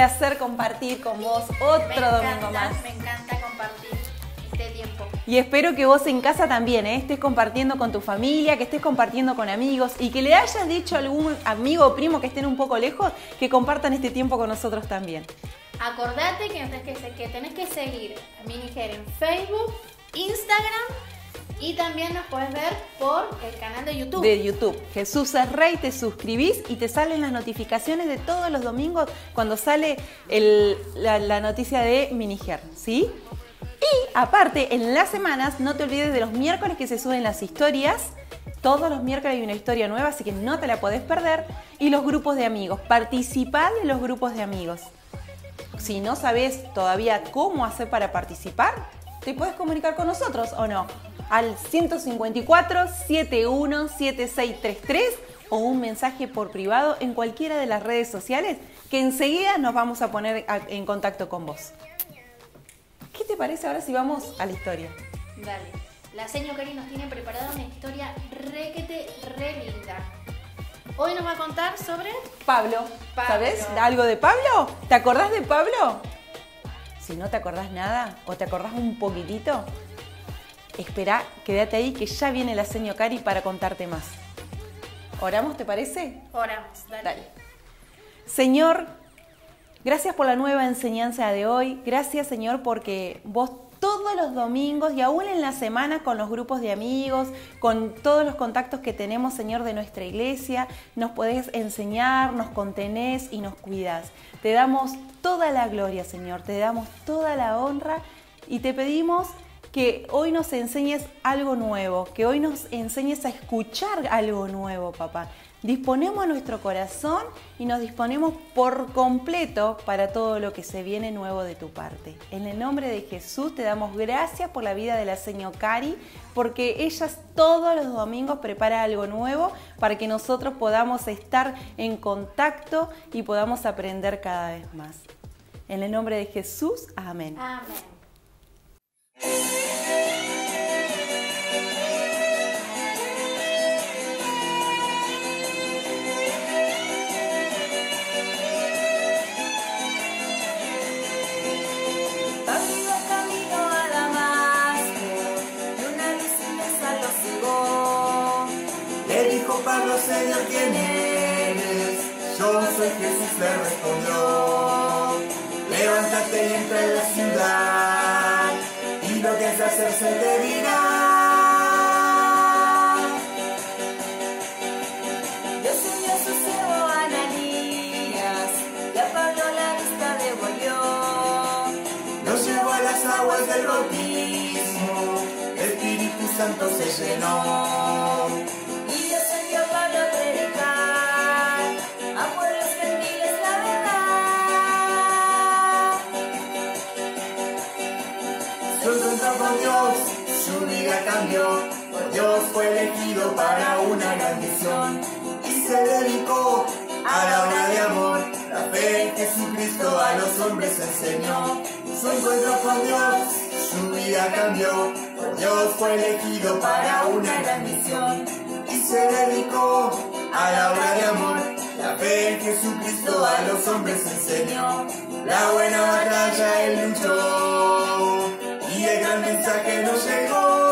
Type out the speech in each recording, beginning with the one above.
placer compartir con vos otro domingo más. Me encanta compartir este tiempo. Y espero que vos en casa también estés compartiendo con tu familia, que estés compartiendo con amigos y que le hayas dicho a algún amigo o primo que estén un poco lejos que compartan este tiempo con nosotros también. Acordate que tenés que seguir a Minijer en Facebook, Instagram y también nos puedes ver por el canal de YouTube. De YouTube. Jesús es Rey, te suscribís y te salen las notificaciones de todos los domingos cuando sale la noticia de Minijer, ¿sí? Y aparte, en las semanas, no te olvides de los miércoles que se suben las historias. Todos los miércoles hay una historia nueva, así que no te la podés perder. Y los grupos de amigos. Participá de los grupos de amigos. Si no sabés todavía cómo hacer para participar, te puedes comunicar con nosotros o no. Al 154-717633 o un mensaje por privado en cualquiera de las redes sociales que enseguida nos vamos a poner en contacto con vos. ¿Qué te parece ahora si vamos a la historia? Dale. La señora Cari nos tiene preparada una historia re linda. Hoy nos va a contar sobre Pablo. ¿Sabes algo de Pablo? ¿Te acordás de Pablo? Si no te acordás nada o te acordás un poquitito, espera, quédate ahí que ya viene la señora Cari para contarte más. ¿Oramos, te parece? Oramos, dale. Señor, gracias por la nueva enseñanza de hoy. Gracias, Señor, porque vos todos los domingos y aún en la semana con los grupos de amigos, con todos los contactos que tenemos, Señor, de nuestra iglesia, nos podés enseñar, nos contenés y nos cuidás. Te damos toda la gloria, Señor, te damos toda la honra y te pedimos que hoy nos enseñes algo nuevo, que hoy nos enseñes a escuchar algo nuevo, papá. Disponemos nuestro corazón y nos disponemos por completo para todo lo que se viene nuevo de tu parte. En el nombre de Jesús te damos gracias por la vida de la señora Cari, porque ella todos los domingos prepara algo nuevo para que nosotros podamos estar en contacto y podamos aprender cada vez más. En el nombre de Jesús, amén. Amén. Pablo, Señor, ¿quién eres? Yo soy Jesús, le respondió. Levántate y entra en la ciudad, y lo que has de hacer se te dirá. Dios envió a su siervo Ananías, y a Pablo la vista devolvió. Nos llevó a las aguas del bautismo, el Espíritu Santo se llenó. Con Dios, su vida cambió, por Dios fue elegido para una gran misión y se dedicó a la obra de amor. La fe en Jesucristo a los hombres enseñó. Su encuentro con Dios, su vida cambió, por Dios fue elegido para una gran misión y se dedicó a la obra de amor. La fe en Jesucristo a los hombres enseñó. La buena batalla él luchó y el gran mensaje nos llegó.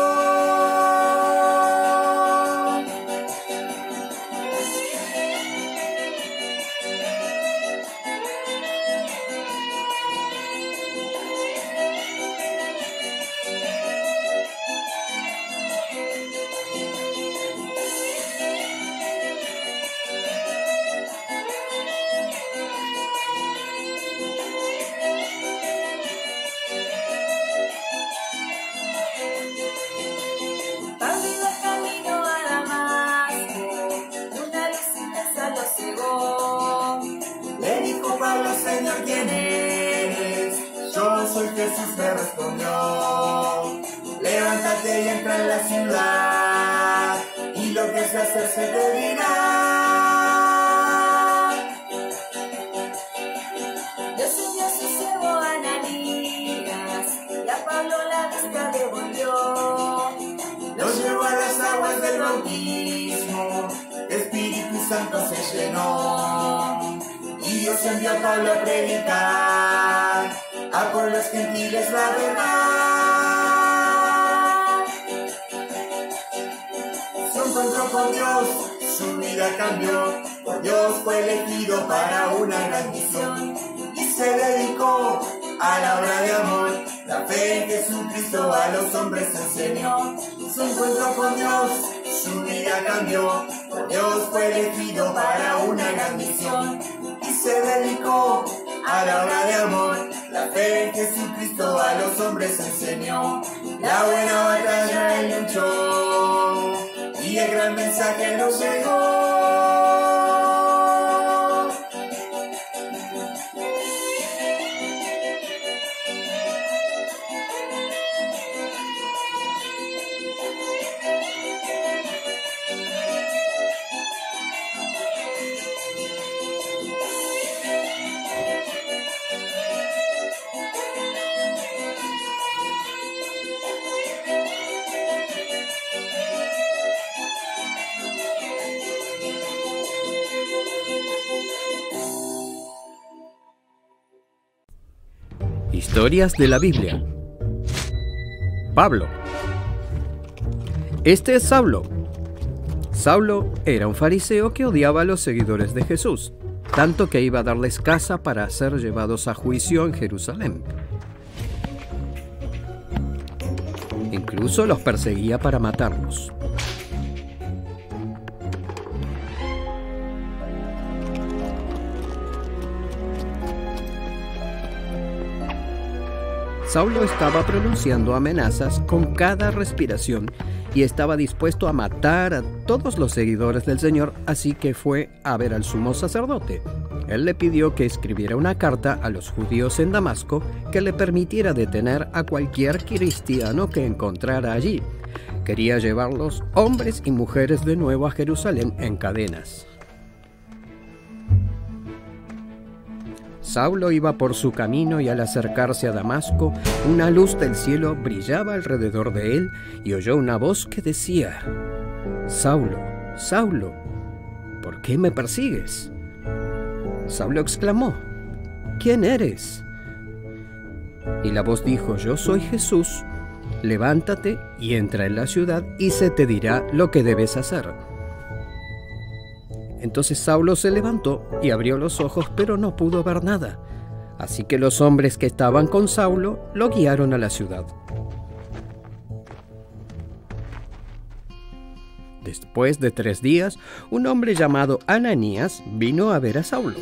Señor, ¿quién eres? Yo soy Jesús, me respondió. Levántate y entra en la ciudad, y lo que has de hacer se te dirá. Dios envió a su siervo Ananías, y a Pablo la vista devolvió. Nos llevó a las aguas del bautismo, el Espíritu Santo se llenó. Y Y Dios envió a Pablo a predicar a pueblos gentiles la verdad. Se encontró con Dios, su vida cambió, por Dios fue elegido para una gran misión y se dedicó a la obra de amor. La fe en Jesucristo a los hombres enseñó. Se encontró con Dios, su vida cambió, por Dios fue elegido para una gran misión y se dedicó a la obra de amor. La fe en Jesucristo a los hombres enseñó. La buena batalla él luchó y el gran mensaje nos llegó. Historias de la Biblia. Pablo. Este es Saulo. Saulo era un fariseo que odiaba a los seguidores de Jesús, tanto que iba a darles caza para ser llevados a juicio en Jerusalén. Incluso los perseguía para matarlos. Saulo estaba pronunciando amenazas con cada respiración y estaba dispuesto a matar a todos los seguidores del Señor, así que fue a ver al sumo sacerdote. Él le pidió que escribiera una carta a los judíos en Damasco que le permitiera detener a cualquier cristiano que encontrara allí. Quería llevarlos, hombres y mujeres, de nuevo a Jerusalén en cadenas. Saulo iba por su camino y al acercarse a Damasco, una luz del cielo brillaba alrededor de él y oyó una voz que decía: «Saulo, Saulo, ¿por qué me persigues?». Saulo exclamó: «¿Quién eres?». Y la voz dijo: «Yo soy Jesús. Levántate y entra en la ciudad y se te dirá lo que debes hacer». Entonces Saulo se levantó y abrió los ojos, pero no pudo ver nada. Así que los hombres que estaban con Saulo lo guiaron a la ciudad. Después de 3 días, un hombre llamado Ananías vino a ver a Saulo.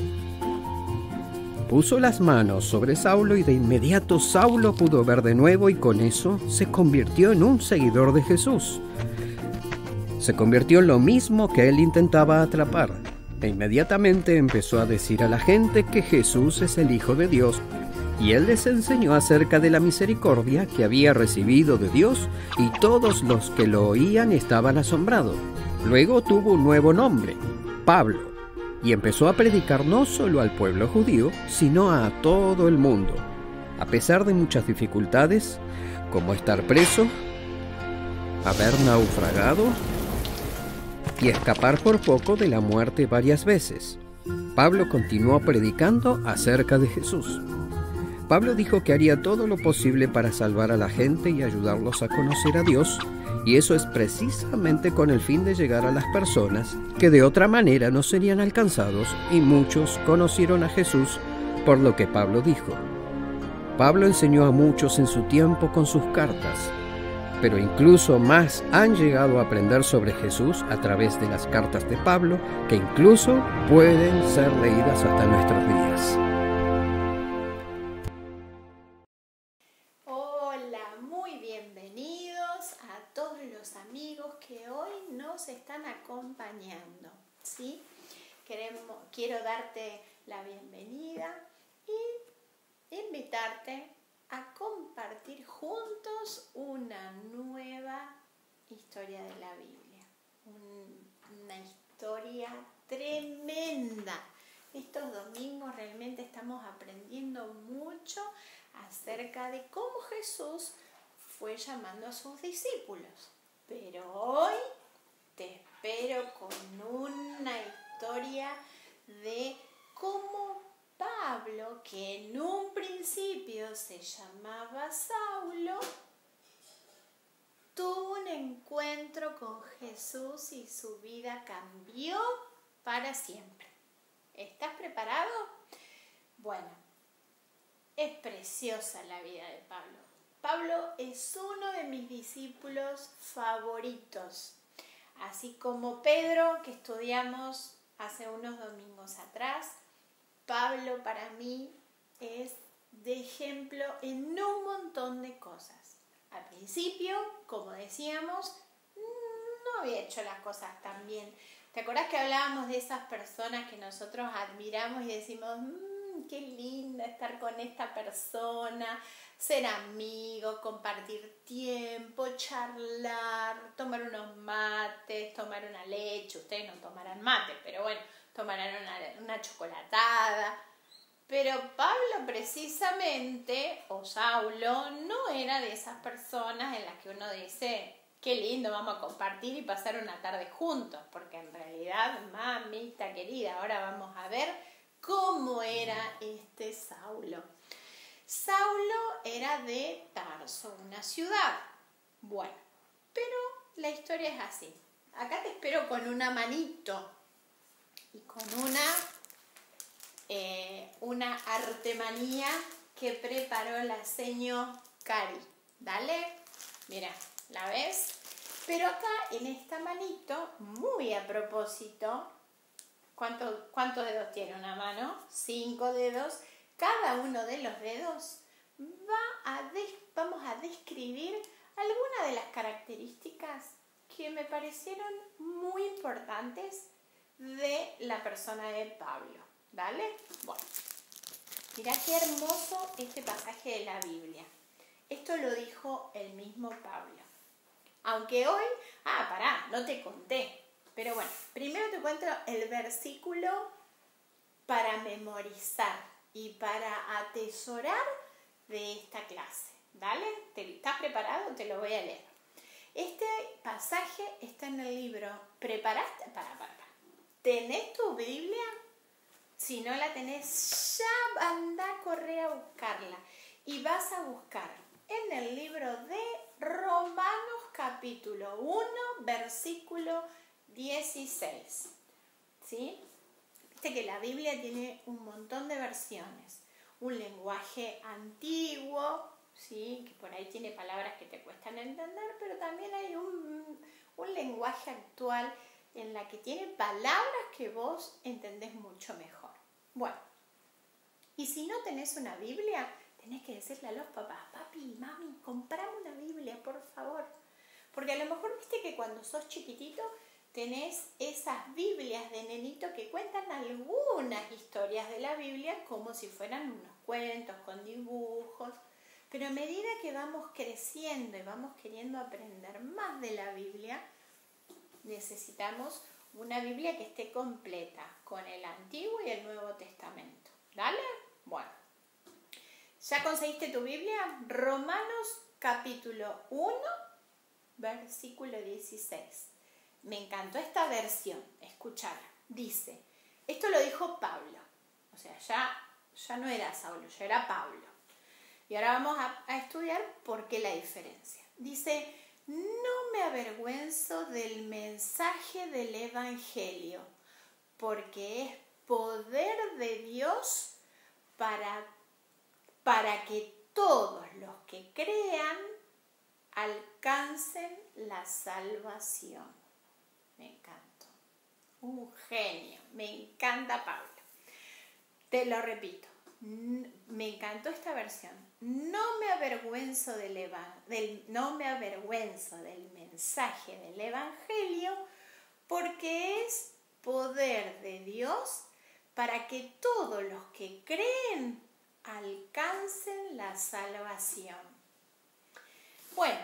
Puso las manos sobre Saulo y de inmediato Saulo pudo ver de nuevo y con eso se convirtió en un seguidor de Jesús. Se convirtió en lo mismo que él intentaba atrapar, e inmediatamente empezó a decir a la gente que Jesús es el Hijo de Dios, y él les enseñó acerca de la misericordia que había recibido de Dios, y todos los que lo oían estaban asombrados. Luego tuvo un nuevo nombre, Pablo, y empezó a predicar no solo al pueblo judío, sino a todo el mundo, a pesar de muchas dificultades, como estar preso, haber naufragado y escapar por poco de la muerte varias veces. Pablo continuó predicando acerca de Jesús. Pablo dijo que haría todo lo posible para salvar a la gente y ayudarlos a conocer a Dios, y eso es precisamente con el fin de llegar a las personas que de otra manera no serían alcanzados, y muchos conocieron a Jesús por lo que Pablo dijo. Pablo enseñó a muchos en su tiempo con sus cartas, pero incluso más han llegado a aprender sobre Jesús a través de las cartas de Pablo, que incluso pueden ser leídas hasta nuestros días. Hola, muy bienvenidos a todos los amigos que hoy nos están acompañando, ¿sí? Quiero darte la bienvenida y invitarte a compartir juntos una nueva historia de la Biblia, una historia tremenda. Estos domingos realmente estamos aprendiendo mucho acerca de cómo Jesús fue llamando a sus discípulos. Pero hoy te espero con una historia de cómo Pablo, que en un principio se llamaba Saulo, tuvo un encuentro con Jesús y su vida cambió para siempre. ¿Estás preparado? Bueno, es preciosa la vida de Pablo. Pablo es uno de mis discípulos favoritos, así como Pedro, que estudiamos hace unos domingos atrás. Pablo para mí es de ejemplo en un montón de cosas. Al principio, como decíamos, no había hecho las cosas tan bien. ¿Te acordás que hablábamos de esas personas que nosotros admiramos y decimos, qué lindo estar con esta persona, ser amigos, compartir tiempo, charlar, tomar unos mates, tomar una leche? Ustedes no tomarán mate, pero bueno, tomarán una chocolatada. Pero Pablo precisamente, o Saulo, no era de esas personas en las que uno dice, qué lindo, vamos a compartir y pasar una tarde juntos, porque en realidad, mamita querida, ahora vamos a ver cómo era este Saulo. Saulo era de Tarso, una ciudad. Bueno, pero la historia es así. Acá te espero con una manito y con una artemanía que preparó la seño Cari. Dale, mira, ¿la ves? Pero acá en esta manito, muy a propósito, ¿cuántos dedos tiene una mano? 5 dedos. Cada uno de los dedos vamos a describir algunas de las características que me parecieron muy importantes de la persona de Pablo. ¿Dale? Bueno, mirá qué hermoso este pasaje de la Biblia. Esto lo dijo el mismo Pablo. Aunque hoy, no te conté. Pero bueno, primero te cuento el versículo para memorizar y para atesorar de esta clase. ¿Dale? ¿Estás preparado? Te lo voy a leer. Este pasaje está en el libro. ¿Preparaste? ¿Tenés tu Biblia? Si no la tenés, ya anda a correr a buscarla. Y vas a buscar en el libro de Romanos capítulo 1, versículo 16. ¿Sí? Viste que la Biblia tiene un montón de versiones. Un lenguaje antiguo, ¿sí? Que por ahí tiene palabras que te cuestan entender, pero también hay un lenguaje actual en la que tiene palabras que vos entendés mucho mejor. Bueno, y si no tenés una Biblia, tenés que decirle a los papás, papi, mami, comprame una Biblia, por favor. Porque a lo mejor viste que cuando sos chiquitito tenés esas Biblias de nenito que cuentan algunas historias de la Biblia como si fueran unos cuentos con dibujos. Pero a medida que vamos creciendo y vamos queriendo aprender más de la Biblia, necesitamos una Biblia que esté completa con el Antiguo y el Nuevo Testamento. ¿Dale? Bueno. ¿Ya conseguiste tu Biblia? Romanos capítulo 1, versículo 16. Me encantó esta versión. Escuchala. Dice, esto lo dijo Pablo. O sea, ya no era Saulo, ya era Pablo. Y ahora vamos a estudiar por qué la diferencia. Dice, no me avergüenzo del mensaje del Evangelio, porque es poder de Dios para que todos los que crean alcancen la salvación. Me encantó. Un genio. Me encanta Pablo. Te lo repito. Me encantó esta versión. No me avergüenzo del mensaje del Evangelio, porque es poder de Dios para que todos los que creen alcancen la salvación. Bueno,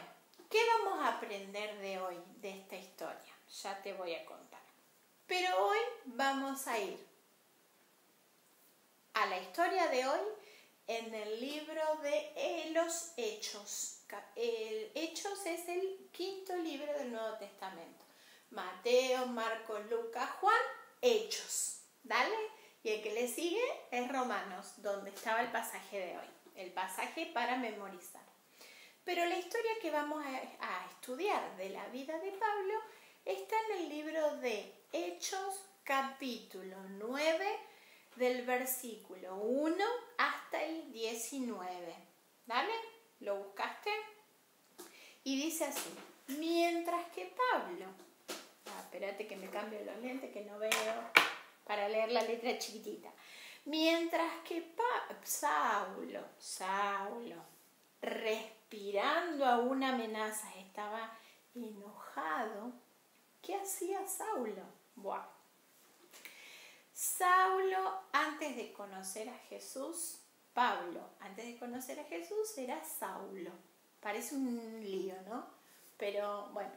¿qué vamos a aprender de hoy, de esta historia? Ya te voy a contar. Pero hoy vamos a ir a la historia de hoy en el libro de los Hechos. Hechos es el 5.º libro del Nuevo Testamento. Mateo, Marcos, Lucas, Juan, Hechos. ¿Dale? Y el que le sigue es Romanos, donde estaba el pasaje de hoy, el pasaje para memorizar. Pero la historia que vamos a estudiar de la vida de Pablo está en el libro de Hechos, capítulo 9, del versículo 1 hasta el 19. ¿Dale? ¿Lo buscaste? Y dice así: mientras que Pablo... espérate que me cambio los lentes que no veo para leer la letra chiquitita. Mientras que Saulo, respirando a una amenaza, estaba enojado. ¿Qué hacía Saulo? Buah. Saulo, antes de conocer a Jesús, Pablo, antes de conocer a Jesús, era Saulo. Parece un lío, ¿no? Pero bueno,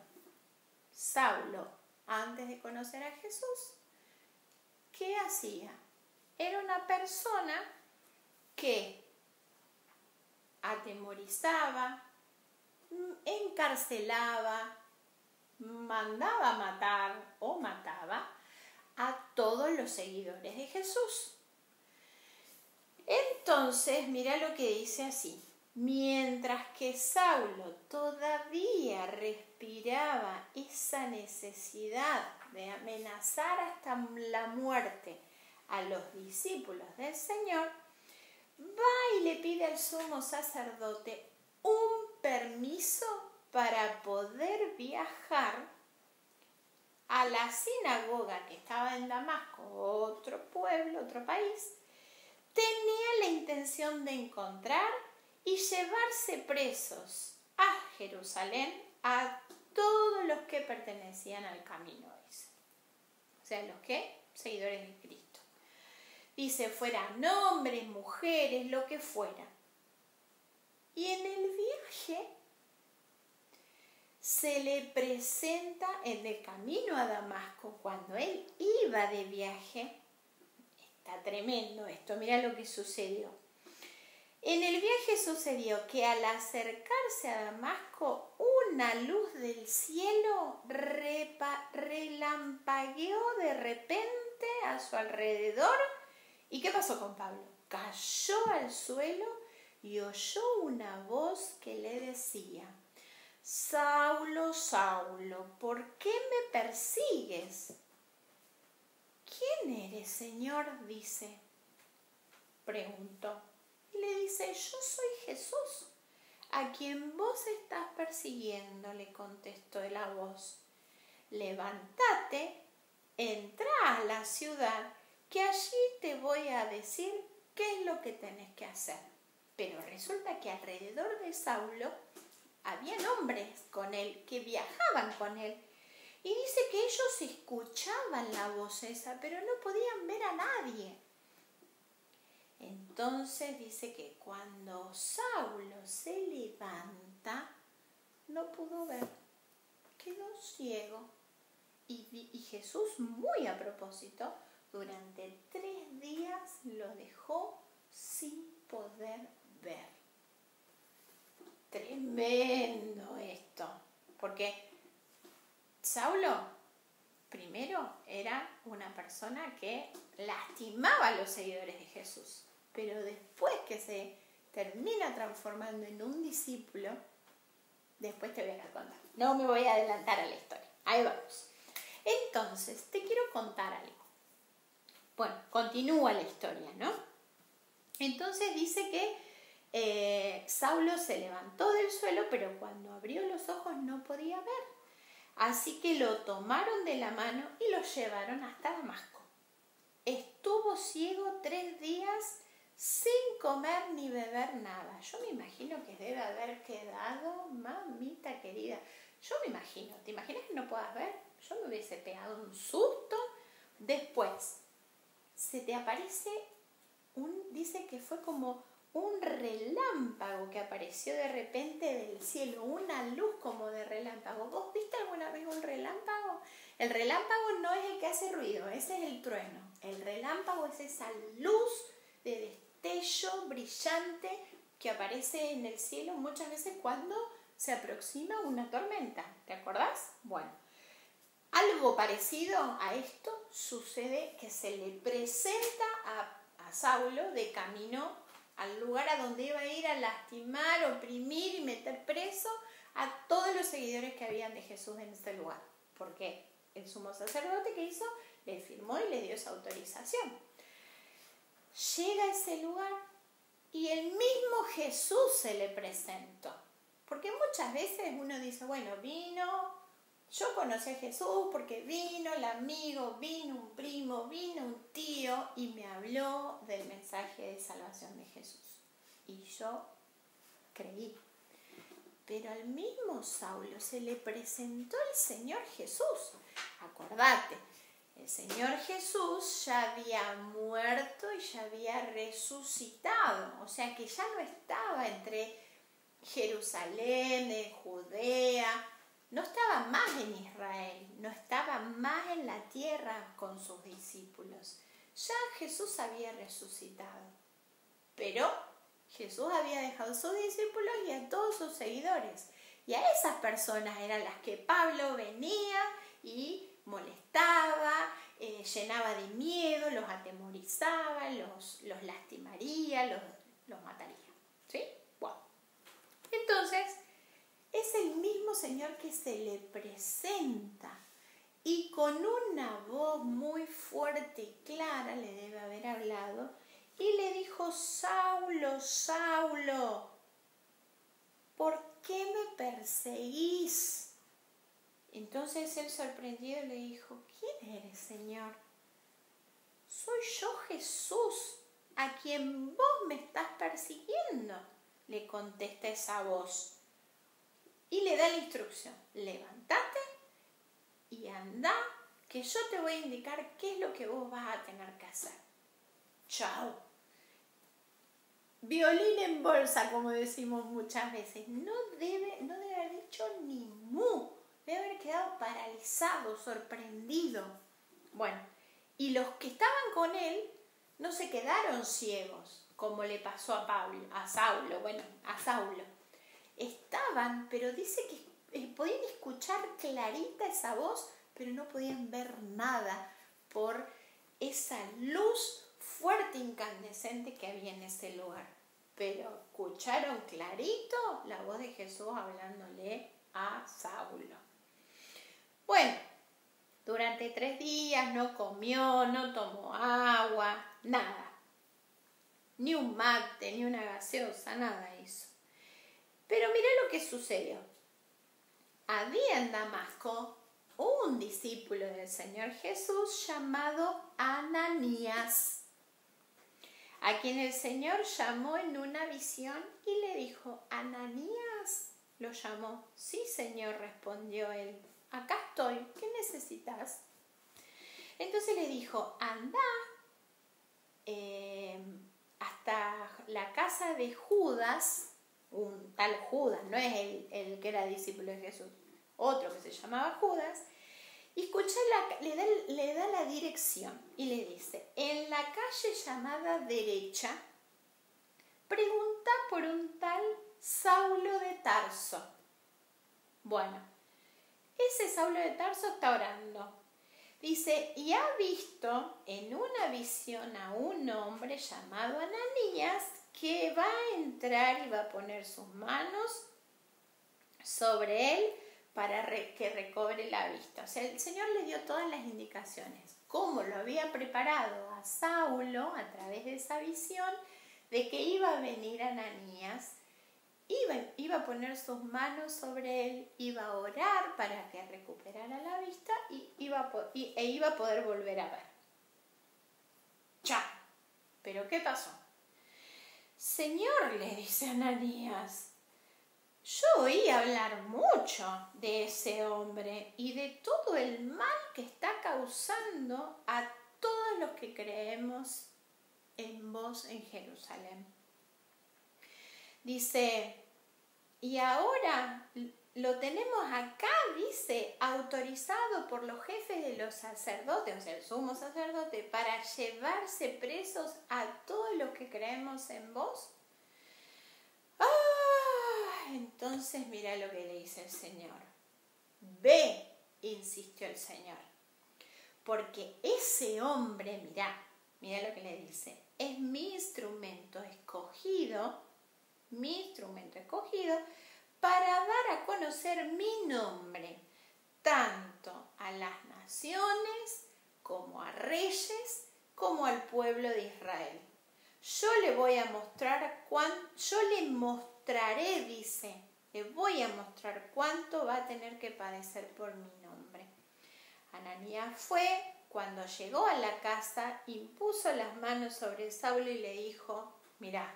Saulo, antes de conocer a Jesús, ¿qué hacía? Era una persona que atemorizaba, encarcelaba, mandaba matar o mataba a todos los seguidores de Jesús. Entonces, mira lo que dice así: mientras que Saulo todavía respiraba esa necesidad de amenazar hasta la muerte a los discípulos del Señor, va y le pide al sumo sacerdote un permiso para poder viajar a la sinagoga que estaba en Damasco, otro pueblo, otro país. Tenía la intención de encontrar y llevarse presos a Jerusalén a todos los que pertenecían al camino, dice. O sea, los que, seguidores de Cristo. Dice, fueran hombres, mujeres, lo que fuera. Y en el viaje se le presenta en el camino a Damasco, cuando él iba de viaje. Está tremendo esto, mira lo que sucedió. En el viaje sucedió que al acercarse a Damasco, una luz del cielo relampagueó de repente a su alrededor. ¿Y qué pasó con Pablo? Cayó al suelo y oyó una voz que le decía: Saulo, Saulo, ¿por qué me persigues? ¿Quién eres, Señor? Dice. Preguntó. Y le dice: yo soy Jesús, a quien vos estás persiguiendo, le contestó la voz. Levántate, entra a la ciudad, que allí te voy a decir qué es lo que tenés que hacer. Pero resulta que alrededor de Saulo habían hombres con él, que viajaban con él. Y dice que ellos escuchaban la voz esa, pero no podían ver a nadie. Entonces dice que cuando Saulo se levanta, no pudo ver, quedó ciego. Y Jesús, muy a propósito, durante 3 días lo dejó sin poder ver. Tremendo esto, porque Saulo primero era una persona que lastimaba a los seguidores de Jesús, pero después que se termina transformando en un discípulo, después te voy a contar. No me voy a adelantar a la historia. Ahí vamos. Entonces, te quiero contar algo. Bueno, continúa la historia, ¿no? Entonces dice que Saulo se levantó del suelo, pero cuando abrió los ojos no podía ver. Así que lo tomaron de la mano y lo llevaron hasta Damasco. Estuvo ciego 3 días sin comer ni beber nada. Yo me imagino que debe haber quedado, mamita querida. Yo me imagino, ¿te imaginas que no puedas ver? Yo me hubiese pegado un susto. Después, se te aparece dice que fue como un relámpago que apareció de repente del cielo, una luz como de relámpago. ¿Vos viste alguna vez un relámpago? El relámpago no es el que hace ruido, ese es el trueno. El relámpago es esa luz de destello brillante que aparece en el cielo muchas veces cuando se aproxima una tormenta. ¿Te acordás? Bueno, Algo parecido a esto sucede que se le presenta a Saulo de camino al lugar a donde iba a ir a lastimar, oprimir y meter preso a todos los seguidores que habían de Jesús en este lugar. Porque el sumo sacerdote que hizo, le firmó y le dio esa autorización. Llega a ese lugar y el mismo Jesús se le presentó. Porque muchas veces uno dice, bueno, vino, yo conocí a Jesús porque vino el amigo, vino un primo, vino un tío y me habló del mensaje de salvación de Jesús. Y yo creí. Pero al mismo Saulo se le presentó el Señor Jesús. Acordate, el Señor Jesús ya había muerto y ya había resucitado. O sea que ya no estaba entre Jerusalén, en Judea, no estaba más en Israel, no estaba más en la tierra con sus discípulos. Ya Jesús había resucitado. Pero Jesús había dejado a sus discípulos y a todos sus seguidores. Y a esas personas eran las que Pablo venía y molestaba, llenaba de miedo, los atemorizaba, los lastimaría, los mataría. ¿Sí? Bueno. Entonces, es el mismo Señor que se le presenta y con una voz muy fuerte y clara le debe haber hablado y le dijo: Saulo, Saulo, ¿por qué me perseguís? Entonces él, sorprendido, le dijo: ¿quién eres, Señor? Soy yo, Jesús, a quien vos me estás persiguiendo, le contesta esa voz. Y le da la instrucción: levántate y anda, que yo te voy a indicar qué es lo que vos vas a tener que hacer. Chao. Violín en bolsa, como decimos muchas veces. No debe haber dicho ni mu. Debe haber quedado paralizado, sorprendido. Bueno, y los que estaban con él no se quedaron ciegos, como le pasó a Saulo. Estaban, pero dice que podían escuchar clarita esa voz, pero no podían ver nada por esa luz fuerte, incandescente que había en ese lugar. Pero escucharon clarito la voz de Jesús hablándole a Saulo. Bueno, durante 3 días no comió, no tomó agua, nada. Ni un mate, ni una gaseosa, nada hizo. Pero mirá lo que sucedió. Había en Damasco un discípulo del Señor Jesús llamado Ananías, a quien el Señor llamó en una visión y le dijo: ¿Ananías? Lo llamó. Sí, Señor, respondió él. Acá estoy, ¿qué necesitas? Entonces le dijo: anda hasta la casa de Judas, un tal Judas, no es el que era discípulo de Jesús, otro que se llamaba Judas, y escucha, le da la dirección y le dice: en la calle llamada derecha, pregunta por un tal Saulo de Tarso. Bueno, ese Saulo de Tarso está orando. Dice: y ha visto en una visión a un hombre llamado Ananías que va a entrar y va a poner sus manos sobre él para que recobre la vista. O sea, el Señor le dio todas las indicaciones, cómo lo había preparado a Saulo a través de esa visión, de que iba a venir Ananías, iba a poner sus manos sobre él, iba a orar para que recuperara la vista e iba a poder volver a ver. Ya, ¿pero qué pasó? Señor, le dice Ananías, yo oí hablar mucho de ese hombre y de todo el mal que está causando a todos los que creemos en vos en Jerusalén. Dice, y ahora lo tenemos acá, dice, autorizado por los jefes de los sacerdotes, o sea, el sumo sacerdote, para llevarse presos a todos los que creemos en vos. Entonces mira lo que le dice el Señor. Ve insistió el Señor. Porque ese hombre, mirá lo que le dice, es mi instrumento escogido para dar a conocer mi nombre, tanto a las naciones como a reyes, como al pueblo de Israel. Yo le voy a mostrar le voy a mostrar cuánto va a tener que padecer por mi nombre. Ananías fue, cuando llegó a la casa, impuso las manos sobre Saulo y le dijo, mirá,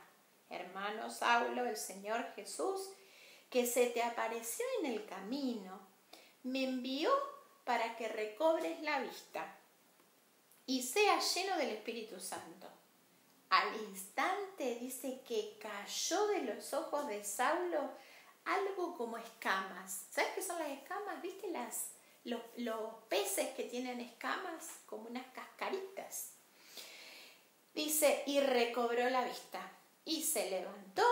hermano Saulo, el Señor Jesús, que se te apareció en el camino, me envió para que recobres la vista y seas lleno del Espíritu Santo. Al instante dice que cayó de los ojos de Saulo algo como escamas. ¿Sabes qué son las escamas? ¿Viste los peces que tienen escamas? Como unas cascaritas. Dice, y recobró la vista, y se levantó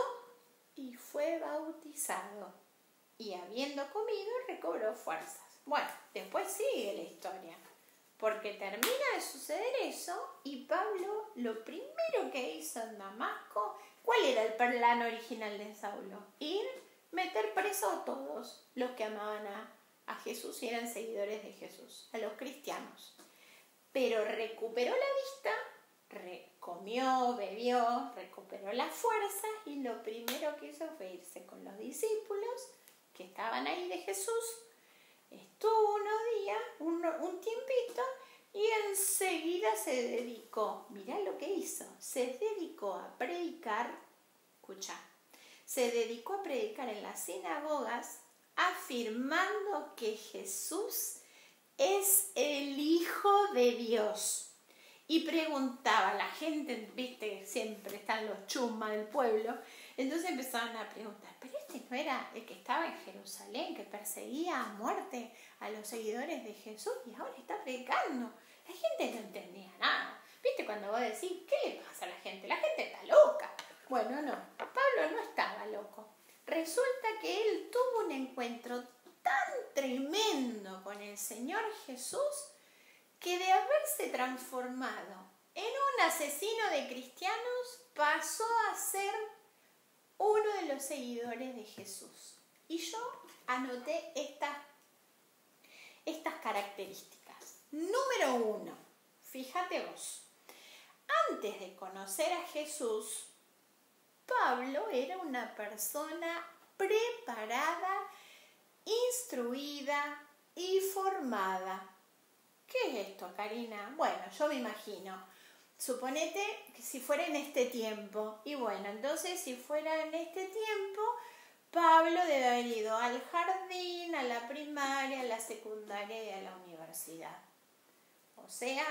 y fue bautizado. Y habiendo comido, recobró fuerzas. Bueno, después sigue la historia. Porque termina de suceder eso y Pablo lo primero que hizo en Damasco, ¿cuál era el plan original de Saulo? Ir, meter preso a todos los que amaban a Jesús y eran seguidores de Jesús, a los cristianos. Pero recuperó la vista, comió, bebió, recuperó las fuerzas y lo primero que hizo fue irse con los discípulos que estaban ahí de Jesús. Estuvo unos días, un tiempito, y enseguida se dedicó, mirá lo que hizo, se dedicó a predicar, se dedicó a predicar en las sinagogas, afirmando que Jesús es el Hijo de Dios. Y preguntaba, la gente, viste, siempre están los chusmas del pueblo, entonces empezaban a preguntar, pero este no era el que estaba en Jerusalén, que perseguía a muerte a los seguidores de Jesús y ahora está predicando. La gente no entendía nada. Viste, cuando vos decís, ¿qué le pasa a la gente? La gente está loca. Bueno, no, Pablo no estaba loco. Resulta que él tuvo un encuentro tan tremendo con el Señor Jesús que de haberse transformado en un asesino de cristianos pasó a ser uno de los seguidores de Jesús. Y yo anoté estas características. Número 1, fíjate vos, antes de conocer a Jesús, Pablo era una persona preparada, instruida y formada. ¿Qué es esto, Karina? Bueno, yo me imagino. Suponete que si fuera en este tiempo. Y bueno, entonces si fuera en este tiempo, Pablo debe haber ido al jardín, a la primaria, a la secundaria y a la universidad. O sea,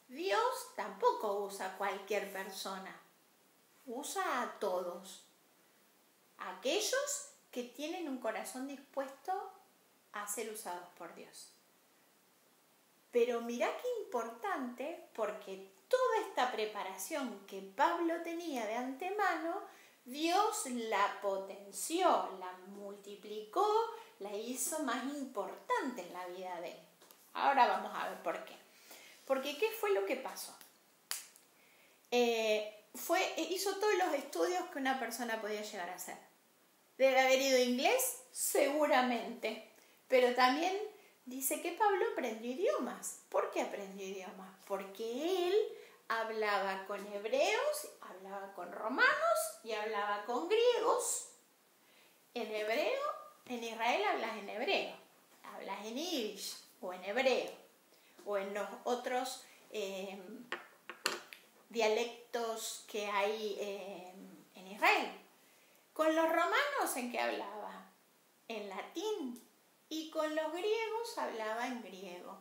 Dios tampoco usa a cualquier persona. Usa a todos. A aquellos que tienen un corazón dispuesto a ser usados por Dios. Pero mirá qué importante, porque toda esta preparación que Pablo tenía de antemano, Dios la potenció, la multiplicó, la hizo más importante en la vida de él. Ahora vamos a ver por qué. Porque ¿qué fue lo que pasó? Hizo todos los estudios que una persona podía llegar a hacer. ¿Debe haber ido a inglés? Seguramente. Pero también dice que Pablo aprendió idiomas. ¿Por qué aprendió idiomas? Porque él hablaba con hebreos, hablaba con romanos y hablaba con griegos. En Israel hablas en hebreo, hablas en yiddish o en hebreo o en los otros dialectos que hay en Israel. Con los romanos, ¿en qué hablaba? En latín. Y con los griegos hablaba en griego.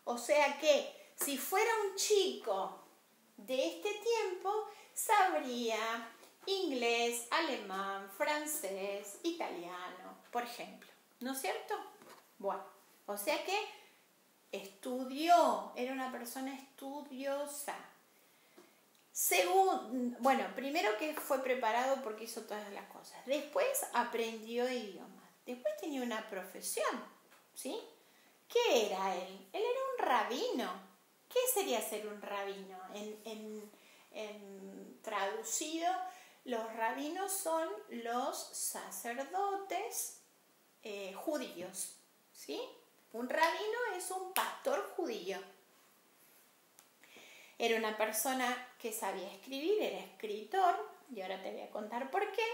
O sea que si fuera un chico de este tiempo, sabría inglés, alemán, francés, italiano, por ejemplo. ¿No es cierto? Bueno, o sea que estudió, era una persona estudiosa. Primero que fue preparado porque hizo todas las cosas. Después aprendió idiomas. Después tenía una profesión, ¿sí? ¿Qué era él? Él era un rabino. ¿Qué sería ser un rabino? Traducido, los rabinos son los sacerdotes judíos, ¿sí? Un rabino es un pastor judío. Era una persona que sabía escribir, era escritor, y ahora te voy a contar por qué.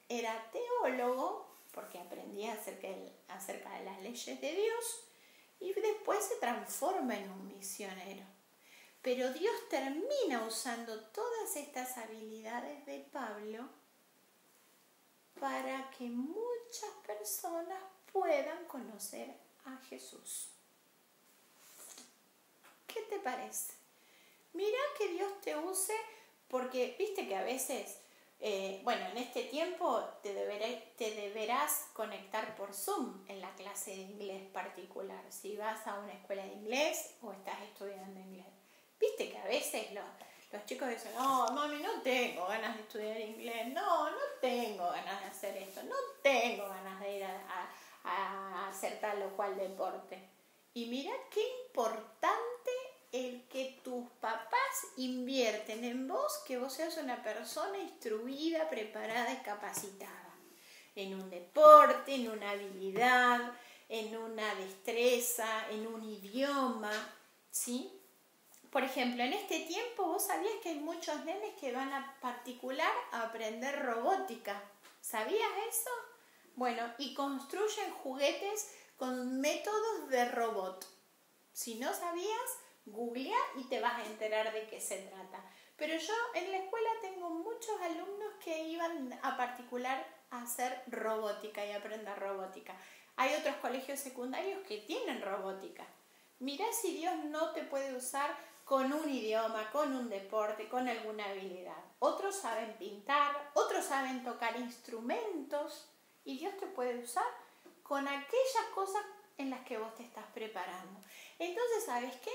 Era teólogo, porque aprendía acerca de las leyes de Dios, y después se transforma en un misionero. Pero Dios termina usando todas estas habilidades de Pablo para que muchas personas puedan conocer a Jesús. ¿Qué te parece? Mira que Dios te use, porque viste que a veces, en este tiempo te deberás conectar por Zoom en la clase de inglés particular, si vas a una escuela de inglés o estás estudiando inglés. Viste que a veces los chicos dicen, no, mami, no tengo ganas de estudiar inglés, no tengo ganas de hacer esto, no tengo ganas de ir a hacer tal o cual deporte. Y mira qué importante el que tus papás invierten en vos, que vos seas una persona instruida, preparada y capacitada. En un deporte, en una habilidad, en una destreza, en un idioma, ¿sí? Por ejemplo, en este tiempo vos sabías que hay muchos nenes que van a particular a aprender robótica. ¿Sabías eso? Bueno, y construyen juguetes con métodos de robot. Si no sabías, googlea y te vas a enterar de qué se trata. Pero yo en la escuela tengo muchos alumnos que iban a particular a hacer robótica y aprender robótica. Hay otros colegios secundarios que tienen robótica. Mirá si Dios no te puede usar con un idioma, con un deporte, con alguna habilidad. Otros saben pintar, otros saben tocar instrumentos y Dios te puede usar con aquellas cosas en las que vos te estás preparando. Entonces, ¿sabes qué?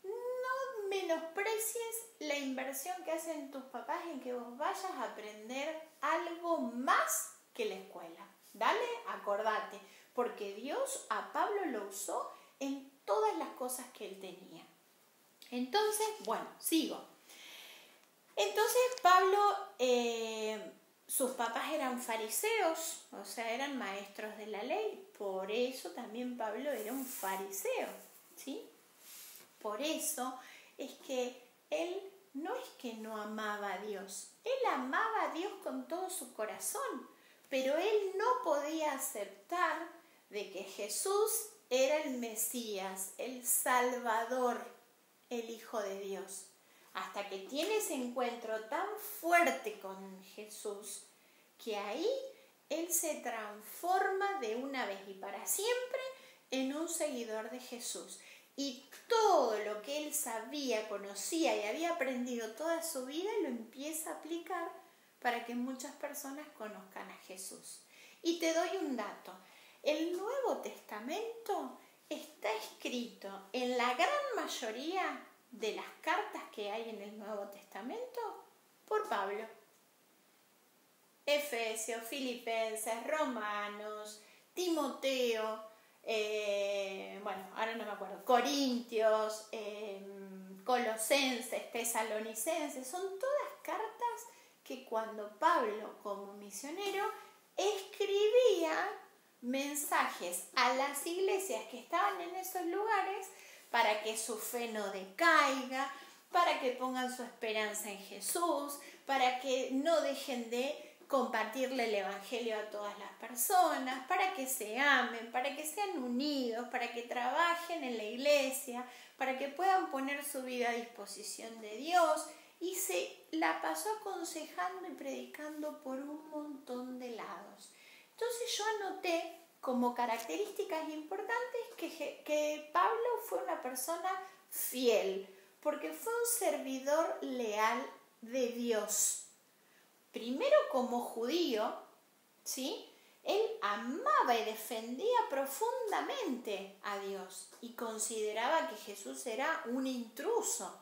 No menosprecies la inversión que hacen tus papás en que vos vayas a aprender algo más que la escuela. Dale, acordate, porque Dios a Pablo lo usó en todas las cosas que él tenía. Entonces, sigo. Entonces Pablo, sus papás eran fariseos, o sea, eran maestros de la ley. Por eso también Pablo era un fariseo, ¿sí? Por eso es que él no es que no amaba a Dios, él amaba a Dios con todo su corazón, pero él no podía aceptar de que Jesús era el Mesías, el Salvador, el Hijo de Dios. Hasta que tiene ese encuentro tan fuerte con Jesús, que ahí él se transforma de una vez y para siempre en un seguidor de Jesús. Y todo lo que él sabía, conocía y había aprendido toda su vida, lo empieza a aplicar para que muchas personas conozcan a Jesús. Y te doy un dato. El Nuevo Testamento está escrito en la gran mayoría de las cartas que hay en el Nuevo Testamento por Pablo. Efesios, Filipenses, Romanos, Timoteo, ahora no me acuerdo, Corintios, Colosenses, Tesalonicenses, son todas cartas que cuando Pablo como misionero escribía mensajes a las iglesias que estaban en esos lugares para que su fe no decaiga, para que pongan su esperanza en Jesús, para que no dejen de compartirle el evangelio a todas las personas, para que se amen, para que sean unidos, para que trabajen en la iglesia, para que puedan poner su vida a disposición de Dios. Y se la pasó aconsejando y predicando por un montón de lados. Entonces yo anoté como características importantes que Pablo fue una persona fiel, porque fue un servidor leal de Dios. Primero como judío, ¿sí? Él amaba y defendía profundamente a Dios y consideraba que Jesús era un intruso.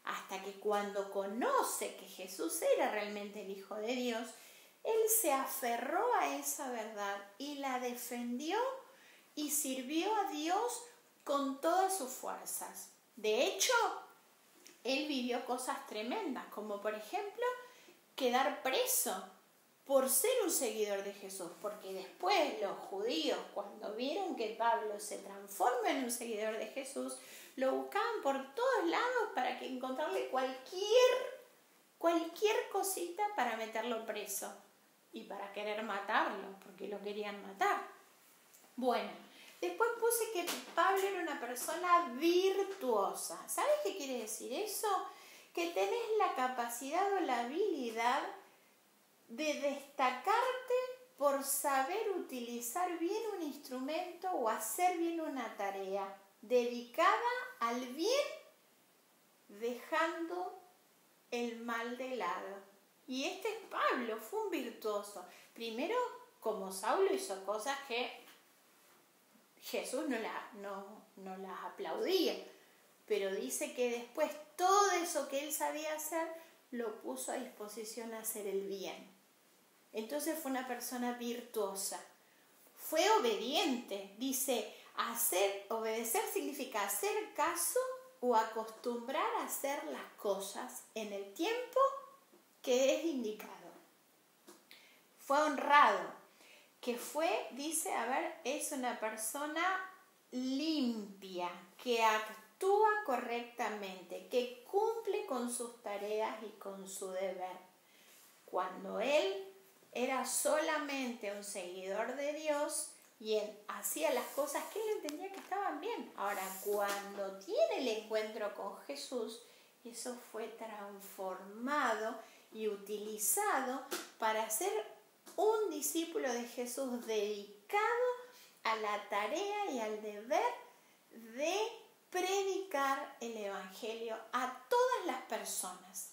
Hasta que cuando conoce que Jesús era realmente el Hijo de Dios, él se aferró a esa verdad y la defendió y sirvió a Dios con todas sus fuerzas. De hecho, él vivió cosas tremendas, como por ejemplo quedar preso por ser un seguidor de Jesús, porque después los judíos, cuando vieron que Pablo se transforma en un seguidor de Jesús, lo buscaban por todos lados para que encontrarle cualquier cosita para meterlo preso y para querer matarlo, porque lo querían matar. Bueno, después puse que Pablo era una persona virtuosa. ¿Sabes qué quiere decir eso? Que tenés la capacidad o la habilidad de destacarte por saber utilizar bien un instrumento o hacer bien una tarea dedicada al bien, dejando el mal de lado. Y este es Pablo, fue un virtuoso. Primero, como Saulo hizo cosas que Jesús no las aplaudía, pero dice que después todo eso que él sabía hacer lo puso a disposición a hacer el bien. Entonces fue una persona virtuosa. Fue obediente. Dice, obedecer significa hacer caso o acostumbrar a hacer las cosas en el tiempo que es indicado. Fue honrado, que dice, es una persona limpia, que actúa correctamente, que cumple con sus tareas y con su deber. Cuando él era solamente un seguidor de Dios y él hacía las cosas que él entendía que estaban bien. Ahora, cuando tiene el encuentro con Jesús, eso fue transformado y utilizado para ser un discípulo de Jesús dedicado a la tarea y al deber de predicar el Evangelio a todas las personas.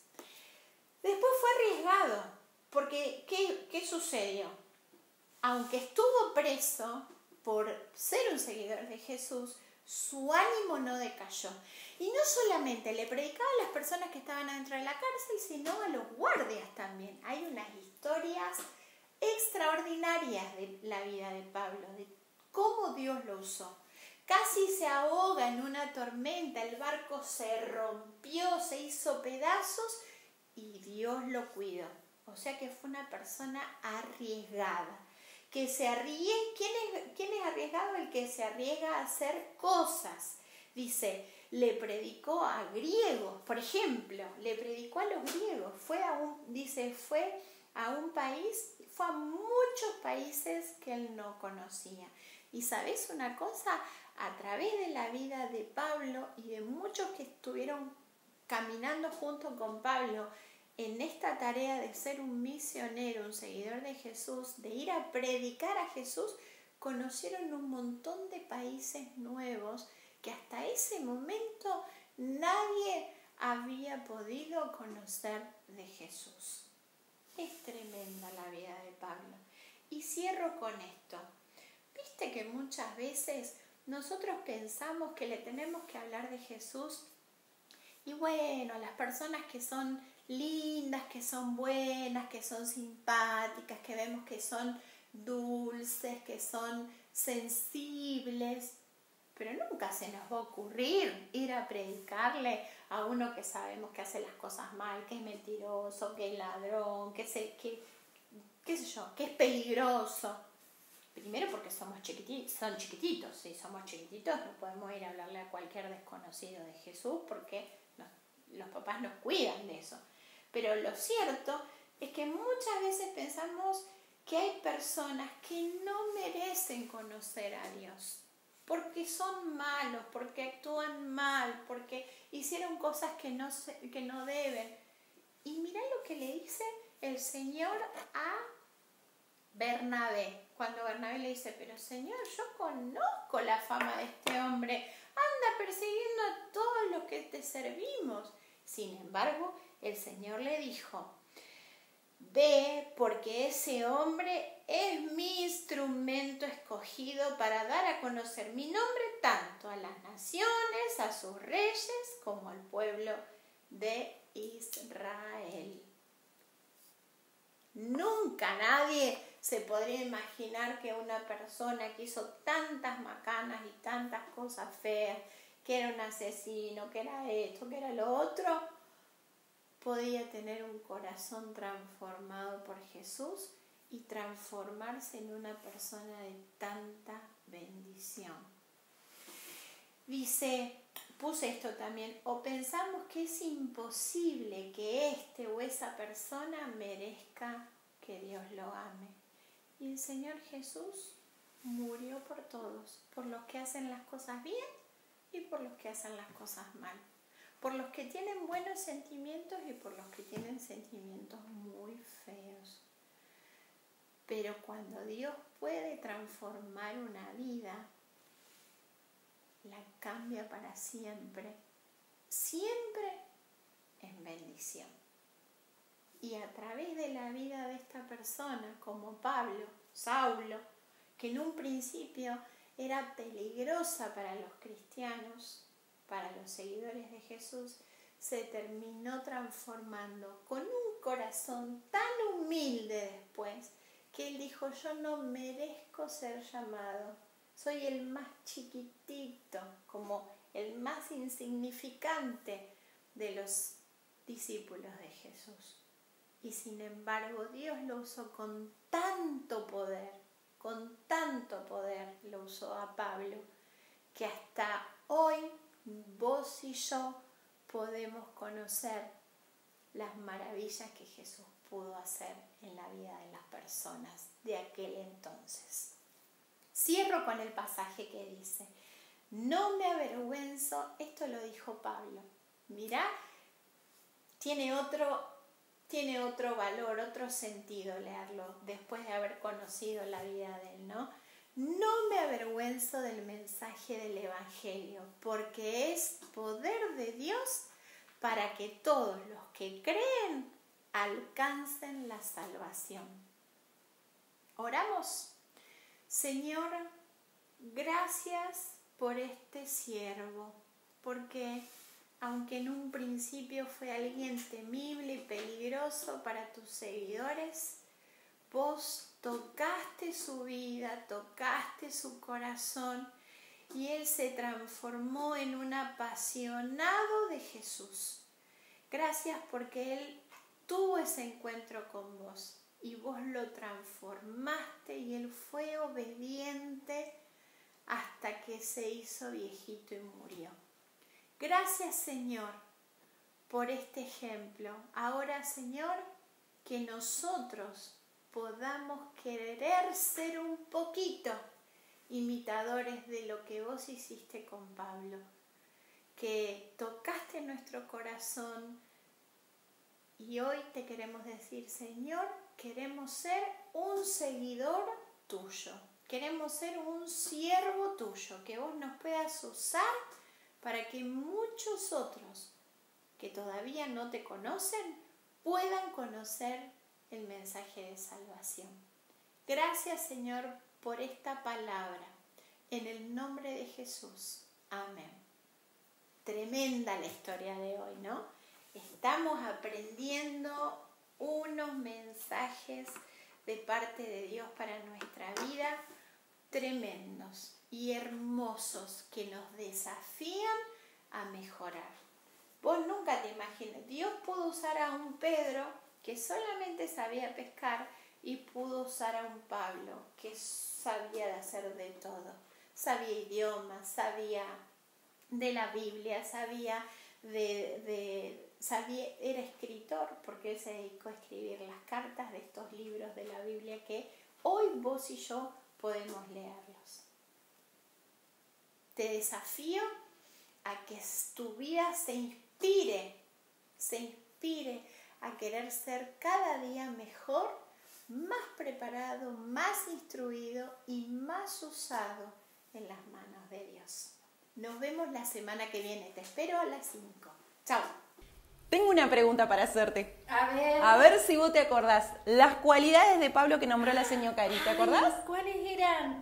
Después fue arriesgado. Porque, ¿qué sucedió? Aunque estuvo preso por ser un seguidor de Jesús, su ánimo no decayó. Y no solamente le predicaba a las personas que estaban adentro de la cárcel, sino a los guardias también. Hay unas historias extraordinarias de la vida de Pablo, de cómo Dios lo usó. Casi se ahoga en una tormenta, el barco se rompió, se hizo pedazos y Dios lo cuidó. O sea que fue una persona arriesgada. ¿Quién es arriesgado? El que se arriesga a hacer cosas. Dice, le predicó a griegos, por ejemplo, le predicó a los griegos. Fue a muchos países que él no conocía. Y ¿sabes una cosa? A través de la vida de Pablo y de muchos que estuvieron caminando junto con Pablo, en esta tarea de ser un misionero, un seguidor de Jesús, de ir a predicar a Jesús, conocieron un montón de países nuevos que hasta ese momento nadie había podido conocer de Jesús. Es tremenda la vida de Pablo. Y cierro con esto. ¿Viste que muchas veces nosotros pensamos que le tenemos que hablar de Jesús? Y bueno, las personas que son lindas, que son buenas, que son simpáticas, que vemos que son dulces, que son sensibles, pero nunca se nos va a ocurrir ir a predicarle a uno que sabemos que hace las cosas mal, que es mentiroso, que es ladrón, que es peligroso. Primero porque son chiquititos, si somos chiquititos no podemos ir a hablarle a cualquier desconocido de Jesús porque los papás nos cuidan de eso. Pero lo cierto es que muchas veces pensamos que hay personas que no merecen conocer a Dios, porque son malos, porque actúan mal, porque hicieron cosas que no deben. Y mirá lo que le dice el Señor a Bernabé, cuando Bernabé le dice, pero Señor, yo conozco la fama de este hombre, anda persiguiendo a todos los que te servimos. Sin embargo, el Señor le dijo, ve, porque ese hombre es mi instrumento escogido para dar a conocer mi nombre tanto a las naciones, a sus reyes, como al pueblo de Israel. Nunca nadie se podría imaginar que una persona que hizo tantas macanas y tantas cosas feas, que era un asesino, que era esto, que era lo otro, podía tener un corazón transformado por Jesús y transformarse en una persona de tanta bendición. Dice, puse esto también, o pensamos que es imposible que este o esa persona merezca que Dios lo ame. Y el Señor Jesús murió por todos, por los que hacen las cosas bien y por los que hacen las cosas mal, por los que tienen buenos sentimientos y por los que tienen sentimientos muy feos. Pero cuando Dios puede transformar una vida, la cambia para siempre, siempre en bendición. Y a través de la vida de esta persona, como Pablo, Saulo, que en un principio era peligrosa para los cristianos, para los seguidores de Jesús, se terminó transformando con un corazón tan humilde después, que él dijo, yo no merezco ser llamado, soy el más chiquitito, como el más insignificante de los discípulos de Jesús. Y sin embargo Dios lo usó con tanto poder lo usó a Pablo, que hasta hoy vos y yo podemos conocer las maravillas que Jesús pudo hacer en la vida de las personas de aquel entonces. Cierro con el pasaje que dice, no me avergüenzo, esto lo dijo Pablo. Mirá, tiene otro valor, otro sentido leerlo después de haber conocido la vida de él, ¿no? No me avergüenzo del mensaje del Evangelio, porque es poder de Dios para que todos los que creen alcancen la salvación. Oramos. Señor, gracias por este siervo, porque aunque en un principio fue alguien temible y peligroso para tus seguidores, vos tocaste su vida, tocaste su corazón y él se transformó en un apasionado de Jesús. Gracias porque él tuvo ese encuentro con vos y vos lo transformaste y él fue obediente hasta que se hizo viejito y murió. Gracias, Señor, por este ejemplo. Ahora, Señor, que nosotros podamos querer ser un poquito imitadores de lo que vos hiciste con Pablo, que tocaste nuestro corazón y hoy te queremos decir, Señor, queremos ser un seguidor tuyo, queremos ser un siervo tuyo, que vos nos puedas usar para que muchos otros que todavía no te conocen puedan conocer el mensaje de salvación. Gracias, Señor, por esta palabra. En el nombre de Jesús. Amén. Tremenda la historia de hoy, ¿no? Estamos aprendiendo unos mensajes de parte de Dios para nuestra vida tremendos y hermosos que nos desafían a mejorar. Vos nunca te imaginas, Dios pudo usar a un Pedro que solamente sabía pescar y pudo usar a un Pablo que sabía de hacer de todo. Sabía idiomas, sabía de la Biblia, era escritor porque él se dedicó a escribir las cartas de estos libros de la Biblia que hoy vos y yo podemos leerlos. Te desafío a que tu vida se inspire a querer ser cada día mejor, más preparado, más instruido y más usado en las manos de Dios. Nos vemos la semana que viene. Te espero a las 5. Chao. Tengo una pregunta para hacerte. A ver si vos te acordás. Las cualidades de Pablo que nombró la señora Cari, ¿te acordás? ¿Cuáles eran?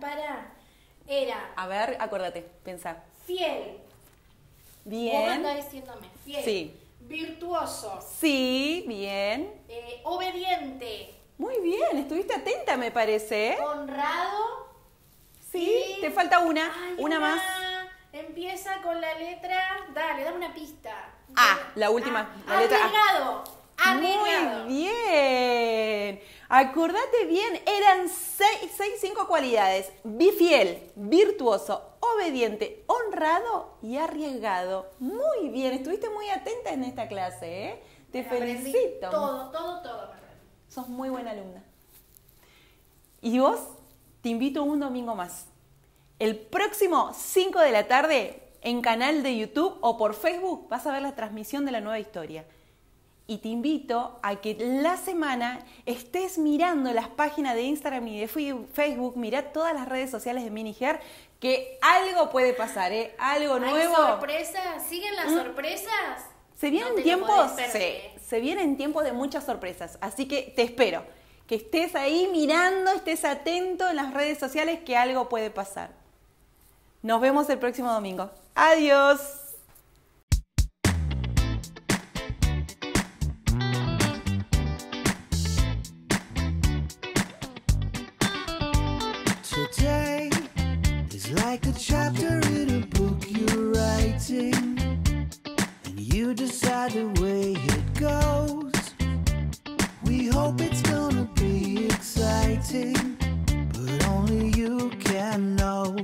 Era... A ver, acuérdate, pensá. Fiel. Bien. Vos andás diciéndome. Fiel. Sí. Virtuoso. Sí, bien. Obediente. Muy bien, estuviste atenta, me parece, ¿eh? Honrado. Sí, te falta una, Ay, una más. Empieza con la letra. Dale, dame una pista. La última, la letra A. Arriesgado. Arriesgado. Muy bien. Acordate bien, eran 5 cualidades. Fiel, virtuoso, obediente, honrado y arriesgado. Muy bien, estuviste muy atenta en esta clase, ¿eh? Te felicito. Todo. Sos muy buena alumna. Y vos, te invito un domingo más. El próximo 5 de la tarde, en canal de YouTube o por Facebook, vas a ver la transmisión de la nueva historia. Y te invito a que la semana estés mirando las páginas de Instagram y de Facebook, mirá todas las redes sociales de Miniger, que algo puede pasar, ¿eh? Algo nuevo. ¿Hay sorpresas? ¿Siguen las sorpresas? Se vienen se vienen tiempos de muchas sorpresas, así que te espero. Que estés ahí mirando, estés atento en las redes sociales, que algo puede pasar. Nos vemos el próximo domingo. Adiós. Today is like a chapter in a book you're writing, and you decide the way it goes. We hope it's gonna be exciting, but only you can know.